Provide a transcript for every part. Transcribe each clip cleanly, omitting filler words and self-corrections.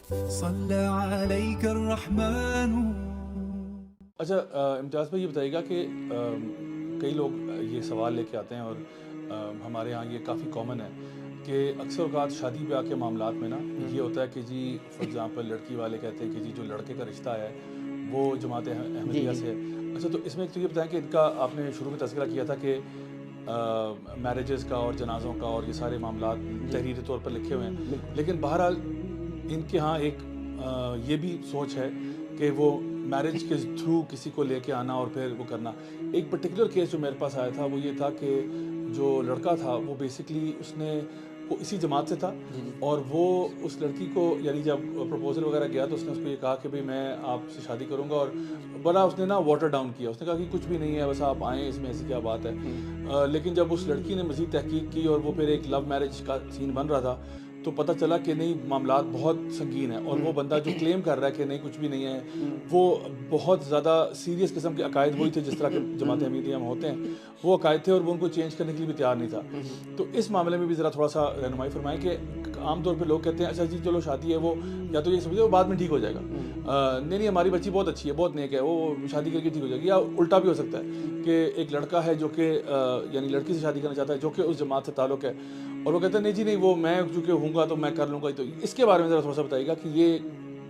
صلى عليك الرحمن. اچھا امتیاز بھائی یہ بتائیے گا کہ کئی لوگ یہ سوال لے کے آتے ہیں اور ہمارے ہاں یہ کافی کامن ہے کہ اکثر اوقات شادی بیاہ کے معاملات میں نا یہ ہوتا ہے کہ جی فار ایگزامپل لڑکی والے کہتے ہیں کہ جی جو لڑکے کا رشتہ ہے وہ جماعت احمدیہ سے ہے. اچھا تو اس میں ایک تو یہ بتائیں کہ ان کا آپ نے شروع میں تذکرہ کیا تھا کہ میرجز کا اور جنازوں کا اور یہ سارے معاملات تحریری طور پر لکھے ہوئے ہیں, لیکن بہرحال ان کے ہاں ایک یہ بھی سوچ ہے کہ وہ میرج کے تھرو کسی کو لے کے آنا اور پھر وہ کرنا. ایک پرٹیکولر کیس جو میرے پاس آیا تھا وہ یہ تھا کہ جو لڑکا تھا وہ بیسکلی اس نے وہ اسی جماعت سے تھا اور وہ اس لڑکی کو یعنی جب پرپوزل وغیرہ گیا تو اس نے اس کو یہ کہا کہ بھئی میں آپ سے شادی کروں گا, اور بڑا اس نے نا واٹر ڈاؤن کیا. اس نے کہا کہ کچھ بھی نہیں ہے, بس آپ آئیں, اس میں ایسی کیا بات ہے. لیکن جب اس لڑکی نے مزید تحقیق کی اور وہ پھر ایک لو میرج کا سین بن رہا تھا تو پتہ چلا کہ نہیں معاملات بہت سنگین ہیں, اور وہ بندہ جو کلیم کر رہا ہے کہ نہیں کچھ بھی نہیں ہے وہ بہت زیادہ سیریس قسم کے عقائد وہی تھے جس طرح کے جماعت احمدیہ میں ہوتے ہیں, وہ عقائد تھے اور وہ ان کو چینج کرنے کے لیے بھی تیار نہیں تھا. تو اس معاملے میں بھی ذرا تھوڑا سا رہنمائی فرمائیں کہ عام طور پہ لوگ کہتے ہیں اچھا جی چلو شادی ہے وہ یا تو یہ سمجھے وہ بعد میں ٹھیک ہو جائے گا, نہیں ہماری بچی بہت اچھی ہے بہت نیک ہے وہ شادی کر کے ٹھیک ہو جائے گی, یا الٹا بھی ہو سکتا ہے کہ ایک لڑکا ہے جو کہ یعنی لڑکی سے شادی کرنا چاہتا ہے جو کہ اس جماعت سے تعلق ہے اور وہ کہتے ہیں نہیں جی نہیں وہ میں چونکہ ہوں گا تو میں کر لوں گا. تو اس کے بارے میں ذرا تھوڑا سا بتائیے گا کہ یہ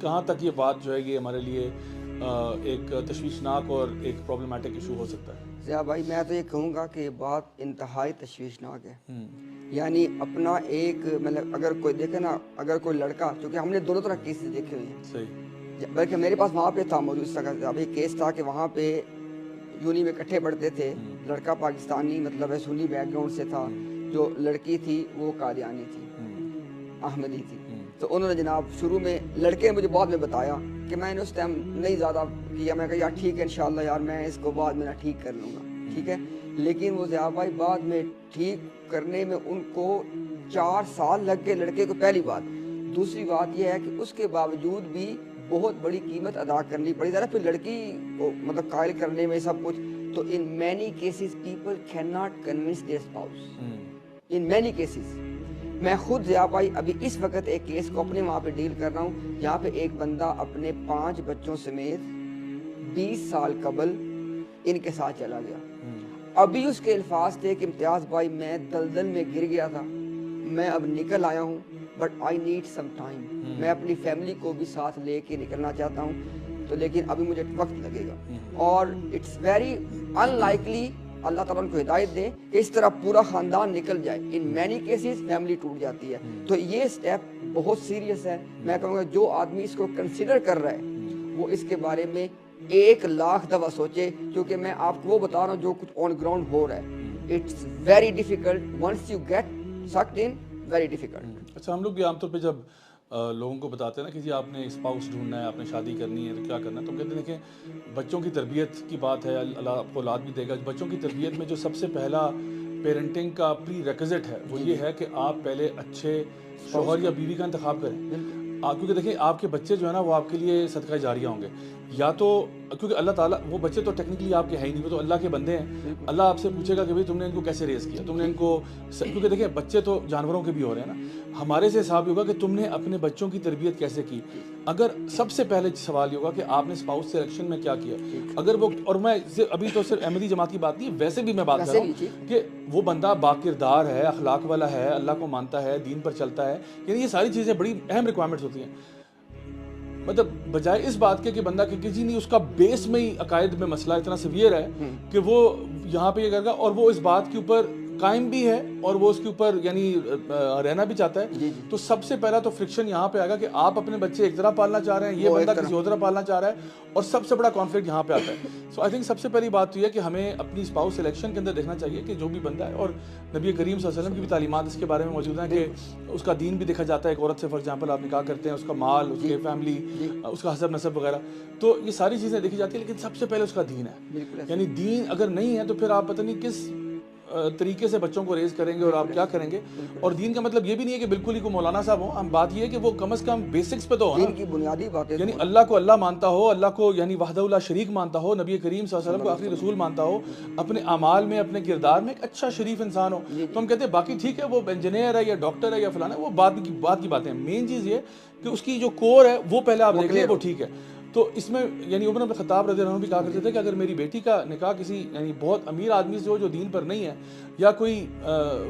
کہاں تک یہ بات جو ہے یہ ہمارے لیے ایک تشویشناک اور ایک پرابلمٹک ایشو ہو سکتا ہے. ضیاء بھائی میں تو یہ کہوں گا کہ بات انتہائی تشویشناک ہے. یعنی اپنا ایک مطلب اگر کوئی دیکھے نا, اگر کوئی لڑکا, چونکہ ہم نے دونوں طرح کیسز دیکھے ہوئے ہیں صحیح, بلکہ میرے پاس وہاں پہ تھا موجود اب ایک کیس تھا کہ وہاں پہ یونی میں اکٹھے پڑھتے تھے, لڑکا پاکستانی مطلب ہے سنی بیک گراؤنڈ سے تھا, جو لڑکی تھی وہ قادیانی تھی, احمدی تھی. تو انہوں نے جناب شروع میں لڑکے نے مجھے بعد میں بتایا کہ میں نے اس ٹائم نہیں زیادہ کیا, میں کہا یار ٹھیک ہے انشاءاللہ یار میں اس کو بعد میں ٹھیک کر لوں گا, ٹھیک ہے. لیکن وہ ضیاء بھائی بعد میں ٹھیک کرنے میں ان کو 4 سال لگ گئے لڑکے کو, پہلی بات. دوسری بات یہ ہے کہ اس کے باوجود بھی بہت بڑی قیمت ادا کرنی پڑی ذرا پھر لڑکی کو مطلب قائل کرنے میں سب کچھ. تو in many cases people can not convince their spouse, in many cases. میں خود ضیاء بھائی ابھی اس وقت ایک کیس کو اپنے وہاں پہ ڈیل کر رہا ہوں جہاں پہ ایک بندہ اپنے 5 بچوں سمیت 20 سال قبل ان کے ساتھ چلا گیا. ابھی اس کے الفاظ تھے کہ امتیاز بھائی میں دلدل میں گر گیا تھا, میں اب نکل آیا ہوں, but I need some time, میں اپنی فیملی کو بھی ساتھ لے کے نکلنا چاہتا ہوں, تو لیکن ابھی مجھے وقت لگے گا. اور اٹس ویری ان لائکلی اللہ تعالیٰ ان کو ہدایت دے کہ اس طرح پورا خاندان نکل جائے. ان مینی کیسز فیملی ٹوٹ جاتی ہے. تو یہ اسٹیپ بہت سیریس ہے. میں کہوں گا جو آدمی اس کو کنسیڈر کر رہا ہے وہ اس کے بارے میں 1,00,000 دفعہ سوچے, کیونکہ میں آپ کو وہ بتا رہا ہوں جو کچھ آن گراؤنڈ ہو رہا ہے. It's very difficult once you get سکڈ ان, ویری ڈیفیکلٹ. اچھا ہم لوگ بھی عام طور پہ جب لوگوں کو بتاتے ہیں نا کہ جی آپ نے اسپاؤس ڈھونڈنا ہے, آپ نے شادی کرنی ہے تو کیا کرنا ہے, تو ہم کہتے ہیں دیکھیں بچوں کی تربیت کی بات ہے, اللہ آپ کو اولاد بھی دے گا. بچوں کی تربیت میں جو سب سے پہلا پیرنٹنگ کا پری ریکوزٹ ہے وہ یہ ہے کہ آپ پہلے اچھے شوہر یا بیوی کا انتخاب کریں. کیونکہ دیکھیں آپ کے بچے جو ہے نا وہ آپ کے لیے صدقہ جاریہ ہوں گے, یا تو کیونکہ اللہ تعالیٰ وہ بچے تو ٹیکنیکلی آپ کے ہیں ہی نہیں, وہ تو اللہ کے بندے ہیں. اللہ آپ سے پوچھے گا کہ بھئی تم نے ان کو کیسے ریز کیا, تم نے ان کو, کیونکہ دیکھیں بچے تو جانوروں کے بھی ہو رہے ہیں نا, ہمارے سے حساب یہ ہوگا کہ تم نے اپنے بچوں کی تربیت کیسے کی. اگر سب سے پہلے سوال یہ ہوگا کہ آپ نے اسپاؤس سلیکشن میں کیا کیا. اگر وہ, اور میں ابھی تو صرف احمدی جماعت کی بات نہیں, ویسے بھی میں بات کر رہا ہوں کہ وہ بندہ باکردار ہے, اخلاق والا ہے, اللہ کو مانتا ہے, دین پر چلتا ہے, یعنی یہ ساری چیزیں بڑی اہم ریکوائرمنٹس ہوتی ہیں. مطلب بجائے اس بات کے کہ بندہ کہ جی نہیں اس کا بیس میں ہی عقائد میں مسئلہ اتنا سیویئر ہے کہ وہ یہاں پہ یہ کرے گا, اور وہ اس بات کے اوپر قائم بھی ہے اور وہ اس کے اوپر یعنی رہنا بھی چاہتا ہے. تو سب سے پہلا تو فرکشن یہاں پہ آئے گا کہ آپ اپنے بچے ایک طرح پالنا چاہ رہے ہیں, یہ بندہ کسی اور طرح پالنا چاہ رہا ہے, اور سب سے بڑا کانفلکٹ یہاں پہ آتا ہے. سو آئی تھنک سب سے پہلی بات تو یہ ہے کہ ہمیں اپنی اسپاؤس سلیکشن کے اندر دیکھنا چاہیے کہ جو بھی بندہ ہے, اور نبی کریم صلی اللہ علیہ وسلم کی بھی تعلیمات اس کے بارے میں موجود ہیں کہ اس کا دین بھی دیکھا جاتا ہے. ایک عورت سے فار ایگزامپل آپ نکاح کرتے ہیں, اس کا مال, اس کی فیملی, اس کا حسب نسب وغیرہ, تو یہ ساری چیزیں دیکھی جاتی ہیں, لیکن سب سے پہلے اس کا دین ہے. یعنی دین اگر نہیں ہے تو پھر آپ پتہ نہیں کس طریقے سے بچوں کو ریز کریں گے اور آپ کیا کریں گے. اور دین کا مطلب یہ بھی نہیں ہے کہ بالکل ہی کوئی مولانا صاحب ہوں, ہم بات یہ ہے کہ وہ کم از کم بیسکس پہ تو ہو نا, دین کی بنیادی باتیں, یعنی اللہ کو اللہ مانتا ہو, اللہ کو یعنی وحدہ لا شریک مانتا ہو, نبی کریم صلی اللہ علیہ وسلم کو آخری رسول مانتا ہو, اپنے اعمال میں اپنے کردار میں ایک اچھا شریف انسان ہو. تو ہم کہتے ہیں باقی ٹھیک ہے وہ انجینئر ہے یا ڈاکٹر ہے یا فلانا, وہ بات کی باتیں ہیں. مین چیز یہ کہ اس کی جو کور ہے وہ پہلے آپ دیکھ لیں وہ ٹھیک ہے. تو اس میں یعنی عمر بن خطاب رضی اللہ عنہ بھی کہا کرتے تھے کہ اگر میری بیٹی کا نکاح کسی یعنی بہت امیر آدمی سے ہو جو دین پر نہیں ہے, یا کوئی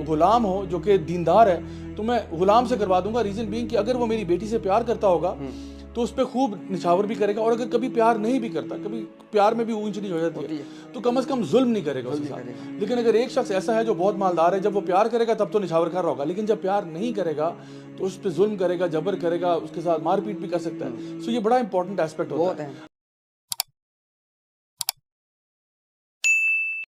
غلام ہو جو کہ دیندار ہے, تو میں غلام سے کروا دوں گا. ریزن بینگ کہ اگر وہ میری بیٹی سے پیار کرتا ہوگا تو اس پہ خوب نچھاور بھی کرے گا, اور اگر کبھی پیار نہیں بھی کرتا, کبھی پیار میں بھی اونچ نیچ ہو جاتی ہے, تو کم از کم ظلم نہیں کرے گا اس کے ساتھ. لیکن اگر ایک شخص ایسا ہے جو بہت مالدار ہے, جب وہ پیار کرے گا تب تو نچھاور کر رہا ہوگا, لیکن جب پیار نہیں کرے گا تو اس پہ ظلم کرے گا, جبر کرے گا, اس کے ساتھ مار پیٹ بھی کر سکتا ہے. سو یہ بڑا امپورٹنٹ ایسپیکٹ ہوتا ہے.